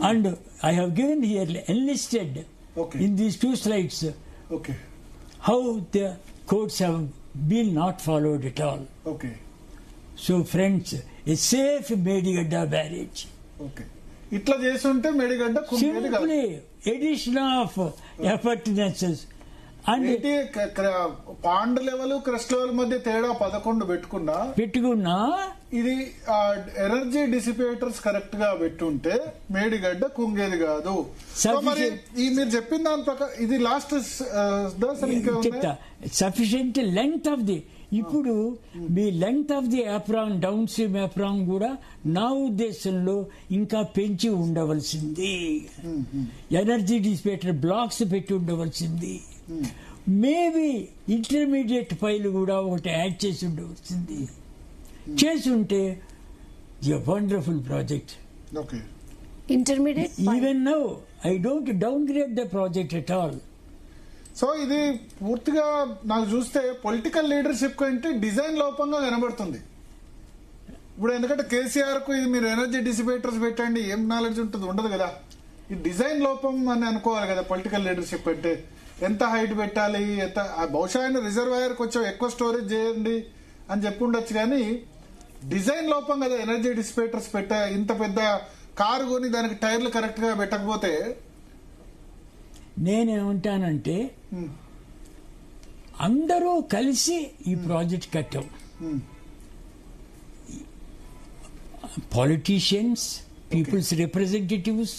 And I have given here enlisted in these 2 slides how the codes have been not followed at all. So friends, a safe Medigada barrage. ఇట్లా చేస్తుంటే మేడిగడ్డ కుంగేది కాదు. Simply addition of appurtenances. అంటే pond level crust level మధ్య తేడా 11 పెట్టుకున్నా ఇది energy డిసిపేటర్స్ correct గా పెట్టుంటే మేడిగడ్డ కుంగేది కాదు. మరి ఈ మీరు చెప్పిన దాని ప్రకారం ఇది last sufficient length of the ఇప్పుడు మీ length of the apron downstream apron కూడా నా ఉద్దేశంలో ఇంకా పెంచి ఉండవలసింది. ఎనర్జీ డిసిపేటర్ బ్లాక్స్ పెట్టి ఉండవలసింది. మేబీ ఇంటర్మీడియట్ ఫైల్ కూడా ఒకటి యాడ్ చేసి ఉండవలసింది. చేసుంటే a wonderful project. Intermediate even now I don't down grade the project at all. So ఇది పూర్తిగా నాకు చూస్తే పొలిటికల్ లీడర్షిప్ కంటే డిజైన్ లోపంగా కనబడుతుంది. ఇప్పుడు ఎందుకంటే కేసీఆర్ కు ఇది మీరు ఎనర్జీ డిసిపేటర్స్ పెట్టండి ఏం నాలెడ్జ్ ఉంటుంది, ఉండదు కదా. ఈ డిజైన్ లోపం అని అనుకోవాలి కదా పొలిటికల్ లీడర్షిప్ అంటే. ఎంత హైట్ పెట్టాలి, ఎంత బహుశా ఆయన రిజర్వాయర్ కొంచెం ఎక్కువ స్టోరేజ్ చేయండి అని చెప్పి ఉండొచ్చు, కానీ డిజైన్ లోపం కదా ఎనర్జీ డిసిపేటర్స్ పెట్టా. ఇంత పెద్ద కారు కొని దానికి టైర్లు కరెక్ట్ గా పెట్టకపోతే. నేనేమంటానంటే అందరూ కలిసి ఈ ప్రాజెక్ట్ కట్టాం. Politicians, peoples representatives.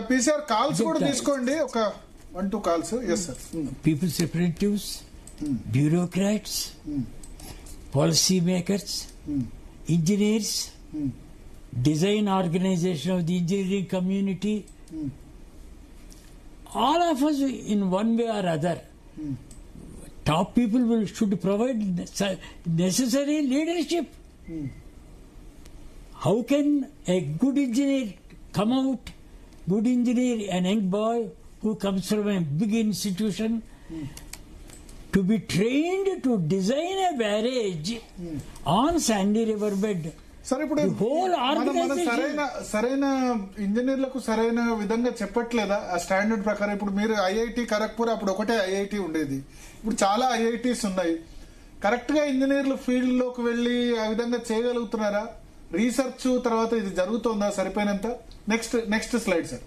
PCR calls కూడా తీసుకోండి, ఒక 1-2 calls. Yes sir. Peoples representatives, bureaucrats, policy makers, engineers, design organization of the engineering community, all of us in one way or other. Top people should provide necessary leadership. How can a good engineer come out, good engineer, an young boy who comes from a big institution, to be trained to design a barrage on sandy riverbed? సరే, ఇప్పుడు సరైన ఇంజనీర్లకు సరైన విధంగా చెప్పట్లేదా ఆ standard ప్రకారం? ఇప్పుడు మీరు IIT Kharagpur అప్పుడు ఒకటే ఐఐటి ఉండేది, ఇప్పుడు చాలా ఐఐటీస్ ఉన్నాయి. కరెక్ట్ గా ఇంజనీర్లు ఫీల్డ్ లోకి వెళ్లి ఆ విధంగా చేయగలుగుతున్నారా? రీసెర్చ్ తర్వాత ఇది జరుగుతుందా సరిపోయినంత? Next slide sir.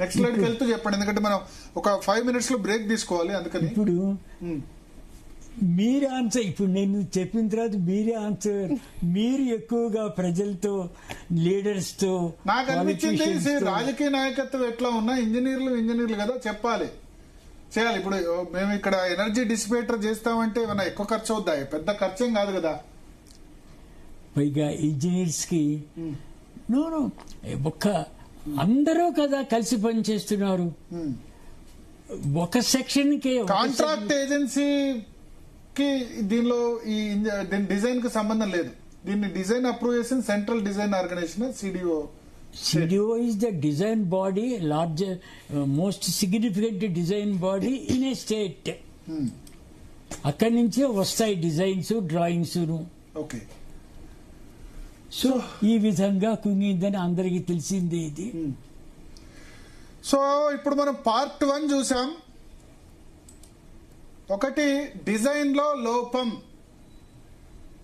నెక్స్ట్ స్లైడ్కి వెళ్తూ చెప్పండి, ఎందుకంటే మనం ఒక 5 minutes లో బ్రేక్ తీసుకోవాలి. అందుకని ఇప్పుడు మీరే ఆన్సర్. ఇప్పుడు నేను చెప్పిన తర్వాత మీరే ఆన్సర్. మీరు ఎక్కువగా ప్రజలతో, లీడర్స్ తో. నాకు అనిపించింది రాజకీయ నాయకత్వం ఎట్లా ఉన్నా ఇంజనీర్లు కదా చెప్పాలి, చేయాలి. ఇప్పుడు మేము ఇక్కడ ఎనర్జీ డిసిపేటర్ చేస్తామంటే ఏమన్నా ఎక్కువ ఖర్చు అవుద్దా? పెద్ద ఖర్చేం కాదు కదా. పైగా ఇంజనీర్స్ కి ఒక్క అందరూ కదా కలిసి పనిచేస్తున్నారు. ఒక సెక్షన్ కి కాంట్రాక్ట్ ఏజెన్సీ దీనిలో దీని డిజైన్ కి సంబంధం లేదు. దీన్ని డిజైన్ అప్రూవ్ చేసిన central design organization CDO. CDO is the design body, largest, most significant design body in a state. అక్కడి నుంచే వస్తాయి డిజైన్స్, డ్రాయింగ్స్. ఓకే. సో ఈ విధంగా కుంగిందని అందరికీ తెలిసిందే ఇది. సో ఇప్పుడు మనం పార్ట్ 1 చూసాం. ఒకటి డిజైన్ లో లోపం,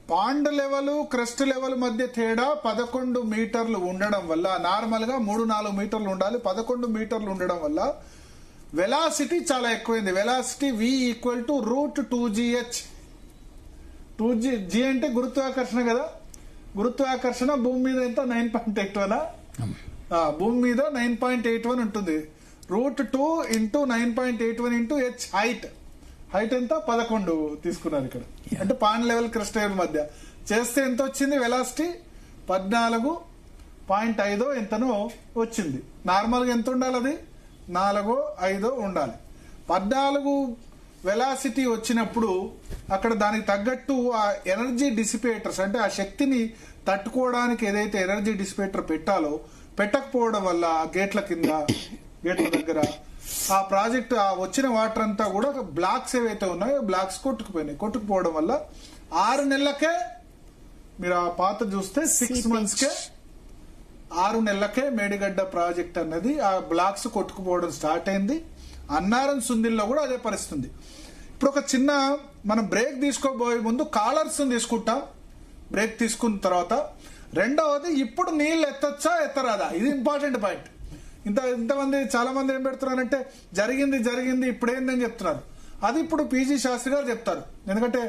పాండ్ లెవెల్ క్రస్ట్ లెవెల్ మధ్య తేడా 11 మీటర్లు ఉండడం వల్ల, నార్మల్ గా 3-4 మీటర్లు ఉండాలి, 11 మీటర్లు ఉండడం వల్ల వెలాసిటీ చాలా ఎక్కువైంది. Velocity V = √2gh. 2g అంటే గురుత్వాకర్షణ కదా. గురుత్వాకర్షణ భూమి మీద ఎంత 9.81. భూమి మీద 9.81 ఉంటుంది. √2 × 9.81 × h హైట్ ఎంత 11 తీసుకున్నారు ఇక్కడ. అంటే పాండ్ లెవెల్ క్రస్ట్ లెవెల్ మధ్య చేస్తే ఎంత వచ్చింది? వెలాసిటీ 14.5 ఎంతనో వచ్చింది. నార్మల్ గా ఎంత ఉండాలి? అది 4-5 ఉండాలి. 14 వెలాసిటీ వచ్చినప్పుడు అక్కడ దానికి తగ్గట్టు ఆ ఎనర్జీ డిసిపేటర్స్, అంటే ఆ శక్తిని తట్టుకోవడానికి ఏదైతే ఎనర్జీ డిసిపేటర్ పెట్టాలో పెట్టకపోవడం వల్ల గేట్ల దగ్గర ఆ ప్రాజెక్ట్ ఆ వచ్చిన వాటర్ అంతా కూడా బ్లాక్స్ ఏవైతే ఉన్నాయో బ్లాక్స్ కొట్టుకుపోయినాయి. కొట్టుకుపోవడం వల్ల 6 నెలలకే, మీరు ఆ పాత చూస్తే 6 months కే 6 నెలలకే మేడిగడ్డ ప్రాజెక్ట్ అన్నది ఆ బ్లాక్స్ కొట్టుకుపోవడం స్టార్ట్ అయింది. అన్నారం సుందిల్లో కూడా అదే పరిస్థితి. ఇప్పుడు ఒక చిన్న మనం బ్రేక్ తీసుకోబోయే ముందు కాలర్స్ తీసుకుంటాం. బ్రేక్ తీసుకున్న తర్వాత రెండవది, ఇప్పుడు నీళ్ళు ఎత్తచ్చా ఎత్తరాదా, ఇది ఇంపార్టెంట్ పాయింట్. ఇంతమంది చాలా మంది ఏం పెడుతున్నారంటే జరిగింది ఇప్పుడు ఏందని చెప్తున్నారు. అది ఇప్పుడు పీజీ శాస్త్రి గారు చెప్తారు. ఎందుకంటే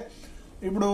ఇప్పుడు